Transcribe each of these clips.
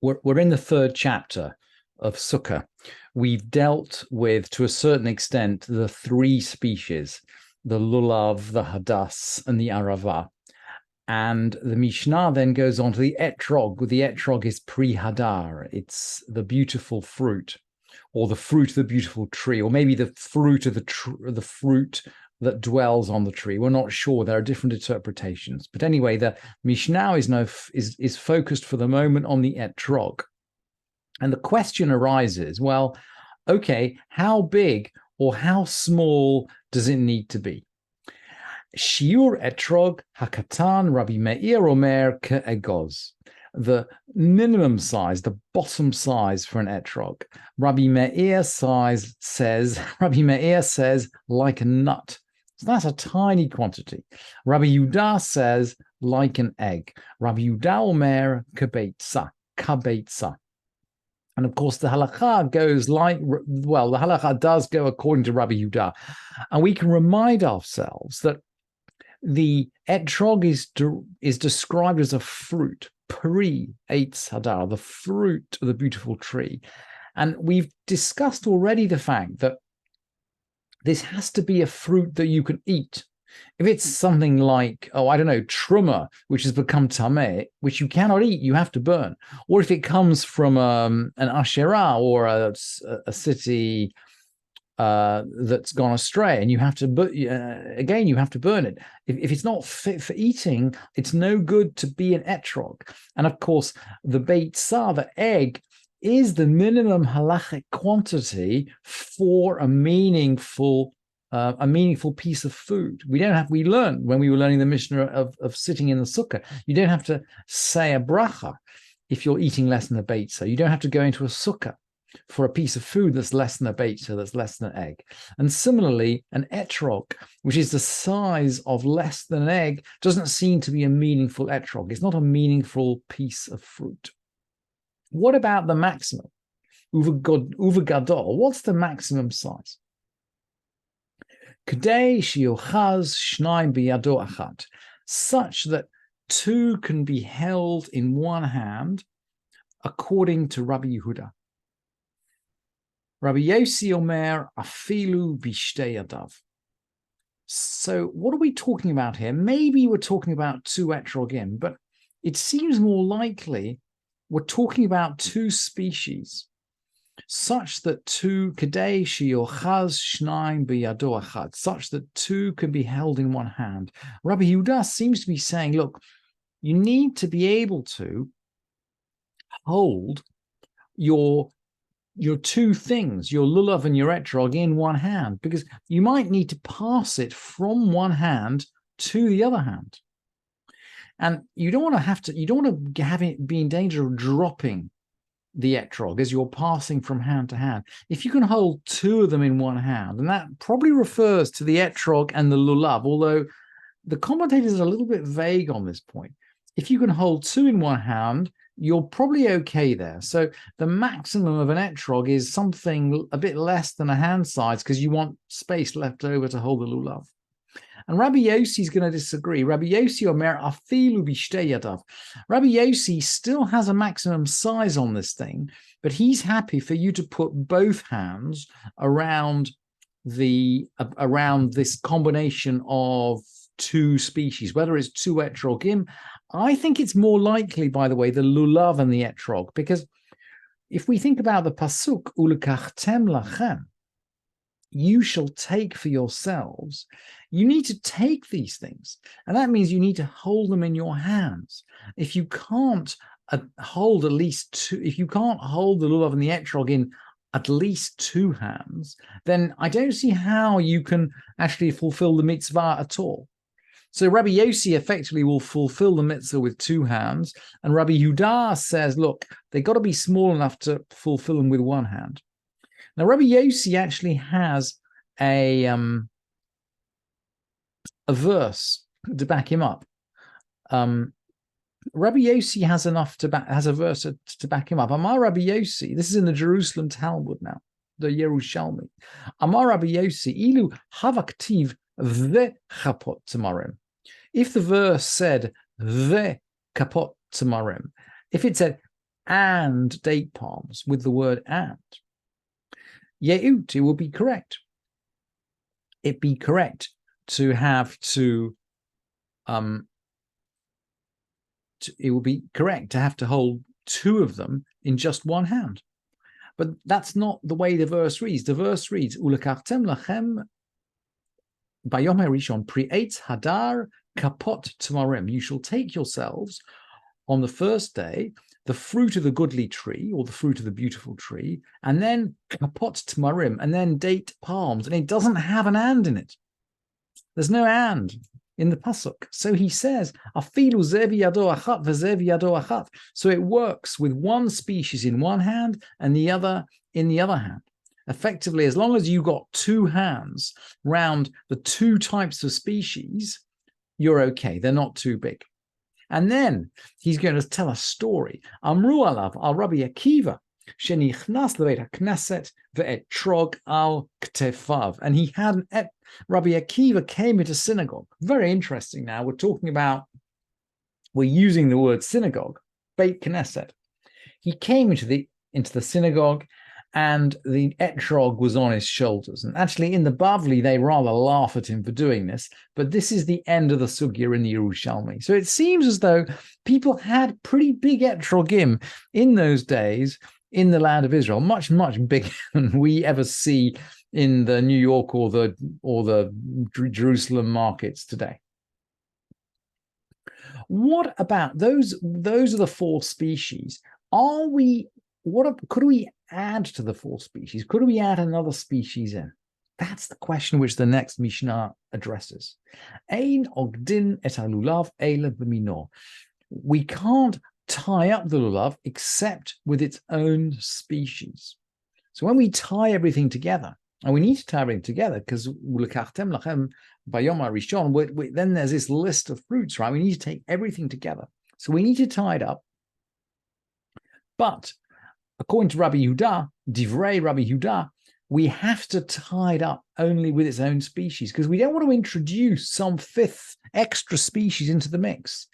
we're in the third chapter of Sukkah. We've dealt with, to a certain extent, the three species, the lulav, the hadas, and the arava. And the Mishnah then goes on to the etrog. The etrog is pri-hadar. It's the beautiful fruit, or the fruit of the beautiful tree, or maybe the fruit of the fruit that dwells on the tree. We're not sure. There are different interpretations. But anyway, the Mishnah is focused for the moment on the etrog. And the question arises, well, okay, how big or how small does it need to be? Shiur etrog hakatan Rabbi Meir omer ke'egoz. The minimum size, the bottom size for an etrog. Rabbi Meir says like a nut. So that's a tiny quantity. Rabbi Yehuda says like an egg. Rabbi Yehuda omer kabeitza. And of course, the halakha goes the halakha does go according to Rabbi Yehuda. And we can remind ourselves that the etrog is described as a fruit, pri eitz hadar, the fruit of the beautiful tree. And we've discussed already the fact that this has to be a fruit that you can eat. If it's something like, truma, which has become tameh, which you cannot eat, you have to burn. Or if it comes from an asherah or a city that's gone astray, and you have to, you have to burn it. If it's not fit for eating, it's no good to be an etrog. And of course, the beitzah, the egg, is the minimum halachic quantity for a meaningful piece of food. We learned when we were learning the Mishnah of sitting in the Sukkah, you don't have to say a bracha if you're eating less than a beitzah. You don't have to go into a Sukkah for a piece of food that's less than a beitzah, that's less than an egg. And similarly, an etrog, which is the size of less than an egg, doesn't seem to be a meaningful etrog. It's not a meaningful piece of fruit. What about the maximum? Uva gadol, what's the maximum size? Kadei shiochaz shnaim biyado achat, such that two can be held in one hand, according to Rabbi Yehuda. Rabbi Yossi omer afilu bishtei yadav. So what are we talking about here? Maybe we're talking about two etrogim, but it seems more likely we're talking about two species, such that two kadei shiochaz shnaim biyado achad, such that two can be held in one hand. Rabbi Yehuda seems to be saying, look, you need to be able to hold your two things, your lulav and your etrog, in one hand, because you might need to pass it from one hand to the other hand. And you don't want to have it be in danger of dropping the etrog as you're passing from hand to hand. If you can hold two of them in one hand, and that probably refers to the etrog and the lulav, although the commentators are a little bit vague on this point. If you can hold two in one hand, you're probably okay there. So the maximum of an etrog is something a bit less than a hand size, because you want space left over to hold the lulav. And Rabbi Yossi is going to disagree. Rabbi Yossi omer afilu bishtei yadav. Rabbi Yossi still has a maximum size on this thing, but he's happy for you to put both hands around this combination of two species, whether it's two etrogim. I think it's more likely, by the way, the lulav and the etrog, because if we think about the pasuk, ulekachtem lachem, you shall take for yourselves, you need to take these things. And that means you need to hold them in your hands. If you can't hold at least two, if you can't hold the lulav and the etrog in at least two hands, then I don't see how you can actually fulfill the mitzvah at all. So Rabbi Yossi effectively will fulfill the mitzvah with two hands, and Rabbi Yehuda says, look, they've got to be small enough to fulfill them with one hand. Now, Rabbi Yossi actually has a verse to back him up. Rabbi Yossi has a verse to back him up. Amar Rabbi Yossi, this is in the Jerusalem Talmud now, the Yerushalmi. Amar Rabbi Yossi, ilu havaktiv ve'chapot tamarim. If the verse said ve'kapot tamarim, if it said and date palms with the word and. Ye'ut, it will be correct. It'd be correct to have it would be correct to have to hold two of them in just one hand. But that's not the way the verse reads. The verse reads, Ulekachtem lachem bayom harishon pri eitz hadar kapot tamarim. You shall take yourselves on the first day the fruit of the goodly tree, or the fruit of the beautiful tree, and then kapot tamarim, and then date palms. And it doesn't have an and in it. There's no and in the pasuk. So he says, afilu zevi yado achat v'zevi yado achat. So it works with one species in one hand and the other in the other hand. Effectively, as long as you got two hands round the two types of species, you're okay. They're not too big. And then he's going to tell a story. Amru alav al Rabbi Akiva, shenichnas leveit hakneset ve'etrog al ktefav. And he had Rabbi Akiva came into synagogue. Very interesting. Now we're using the word synagogue, Beit Knesset. He came into the synagogue, and the etrog was on his shoulders. And actually, in the Bavli, they rather laugh at him for doing this. But this is the end of the sugya in the Yerushalmi. So it seems as though people had pretty big etrogim in those days in the land of Israel, much, much bigger than we ever see in the New York or the Jerusalem markets today. What about those? Those are the four species. Could we add to the four species? Could we add another species in? That's the question which the next Mishnah addresses. Ein ogdin et lulav ele b'mino. We can't tie up the lulav except with its own species. So when we tie everything together, and we need to tie everything together because then there's this list of fruits, right? We need to take everything together. So we need to tie it up. But according to Rabbi Yehuda, Divrei Rabbi Yehuda, we have to tie it up only with its own species because we don't want to introduce some fifth extra species into the mix.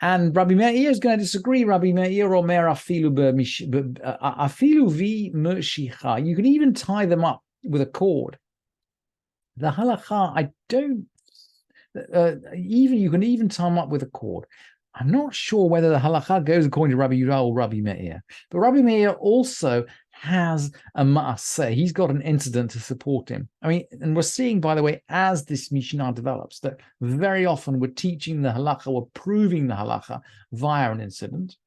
And Rabbi Meir is going to disagree. Rabbi Meir omer afilu vi meshicha. You can even tie them up with a cord. The halakha, you can even tie them up with a cord. I'm not sure whether the halakha goes according to Rabbi Yehuda or Rabbi Meir. But Rabbi Meir also has a ma'aseh. He's got an incident to support him. I mean, and we're seeing, by the way, as this Mishnah develops, that very often we're teaching the halakha, we're proving the halakha via an incident.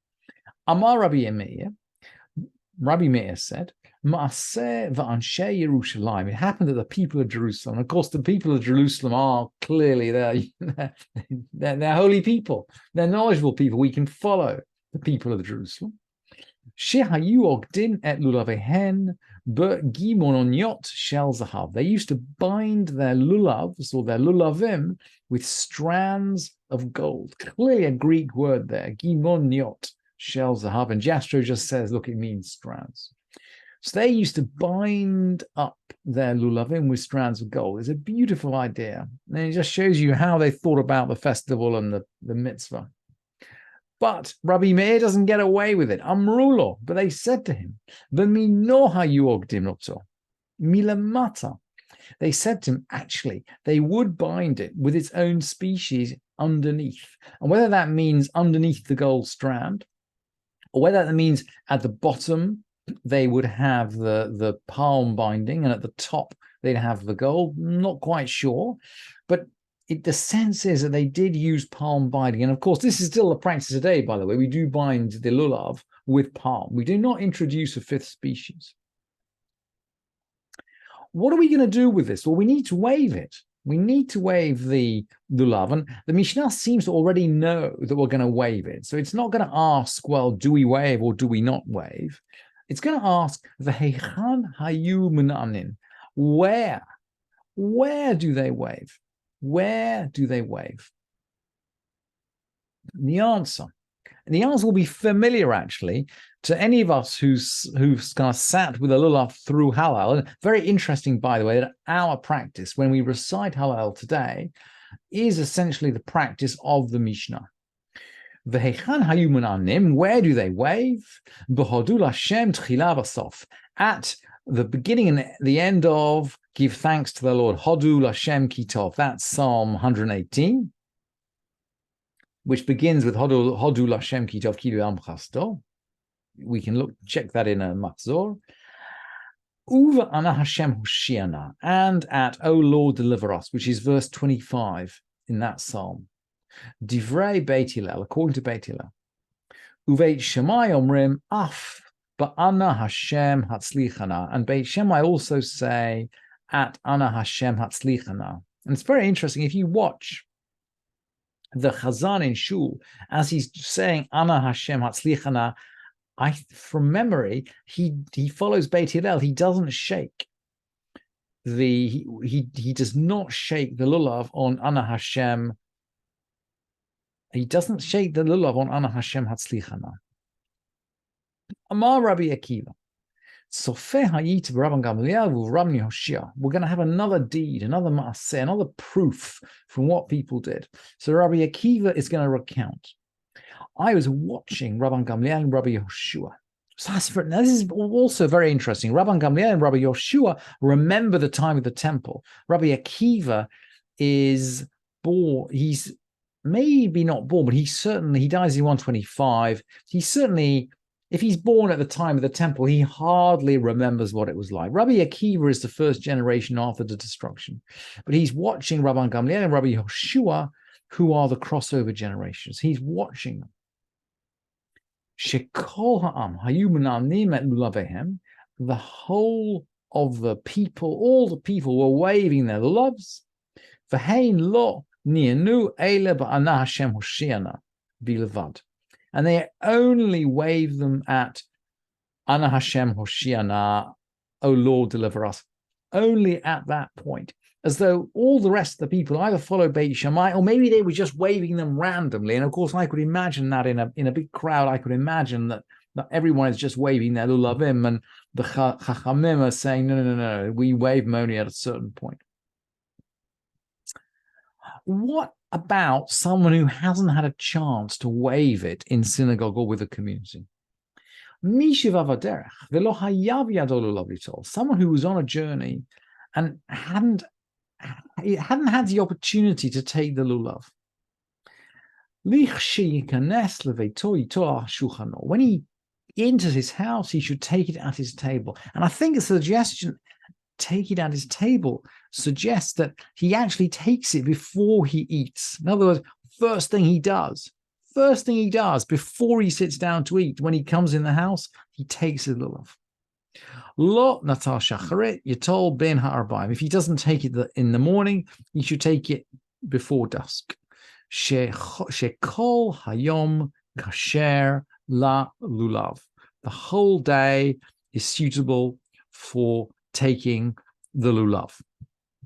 Amar Rabbi Meir, Rabbi Meir said, Ma'aseh v'anshe Yerushalayim. It happened to the people of Jerusalem. And of course, the people of Jerusalem are clearly they're holy people. They're knowledgeable people. We can follow the people of Jerusalem. Shehayu ogdin et lulavehen begimononyot shel zahav. They used to bind their lulavs or their lulavim with strands of gold. Clearly a Greek word there, gimonyot shel zahav. And Jastrow just says, look, it means strands. So they used to bind up their lulavim with strands of gold. It's a beautiful idea. And it just shows you how they thought about the festival and the mitzvah. But Rabbi Meir doesn't get away with it. Amrulo. But they said to him, V'minoha yuogdim noto. Milamata. They said to him, actually, they would bind it with its own species underneath. And whether that means underneath the gold strand, or whether that means at the bottom, they would have the palm binding, and at the top, they'd have the gold. Not quite sure. But the sense is that they did use palm binding. And of course, this is still the practice today, by the way. We do bind the lulav with palm. We do not introduce a fifth species. What are we going to do with this? Well, we need to wave it. We need to wave the lulav. And the Mishnah seems to already know that we're going to wave it. So it's not going to ask, well, do we wave or do we not wave? It's going to ask, V'heichan hayu menanin. Where do they wave? Where do they wave? The answer will be familiar, actually, to any of us who's kind of sat with a lulav through Hallel. And very interesting, by the way, that our practice when we recite Hallel today is essentially the practice of the Mishnah. V'hechan hayu menanim, where do they wave? B'hodu Hashem tchila v'sof, at the beginning and the end of give thanks to the Lord. Hodu Hashem kitov. That's Psalm 118, which begins with Hodu Hashem kitov kilu am chasto. We can check that in a Matzor. Uva ana Hashem hoshiana, and at O Lord deliver us, which is verse 25 in that psalm. Divrei Beit Hillel, according to Beit Hillel. Uveit Shammai omrim af ba'ana Hashem hatzlichana, and Beit Shammai also say at ana Hashem hatzlichana. And it's very interesting if you watch the Chazan in Shul as he's saying ana Hashem hatzlichana. From memory, he follows Beit Hillel. He doesn't shake he does not shake the lulav on ana Hashem. He doesn't shake the lulav on ana Hashem hatzlichana. Amar Rabbi Akiva, Sofeh hayit b'Rabban Gamliel v'Rabban Yehoshua. We're going to have another deed, another maaseh, another proof from what people did. So Rabbi Akiva is going to recount. I was watching Rabban Gamliel and Rabbi Yehoshua. So now this is also very interesting. Rabban Gamliel and Rabbi Yehoshua remember the time of the temple. Rabbi Akiva is born. He's maybe not born, but he dies in 125. He certainly, if he's born at the time of the temple, he hardly remembers what it was like. Rabbi Akiva is the first generation after the destruction, but he's watching Rabban Gamliel and Rabbi Yehoshua, who are the crossover generations. He's watching them. Shekol ha'am hayu menanim et lulavehem. The whole of the people, all the people were waving their lulavs. V'hein lo nienu ele ba'ana Hashem hoshiana bilavad. And they only wave them at ana Hashem hoshiana, O Lord deliver us. Only at that point. As though all the rest of the people either followed Beit Shammai or maybe they were just waving them randomly. And of course, I could imagine that in a big crowd, I could imagine that everyone is just waving their lulavim and the chachamim are saying, no, we wave them only at a certain point. What about someone who hasn't had a chance to wave it in synagogue or with the community? Someone who was on a journey and hadn't had the opportunity to take the lulav. When he enters his house, he should take it at his table. And I think the suggestion, take it at his table, suggests that he actually takes it before he eats. In other words, first thing he does before he sits down to eat, when he comes in the house, he takes his lulav. Lo natal shacharit yitol ben ha'arbaim. If he doesn't take it in the morning, he should take it before dusk. Shekol hayom kasher la lulav. The whole day is suitable for taking the lulav.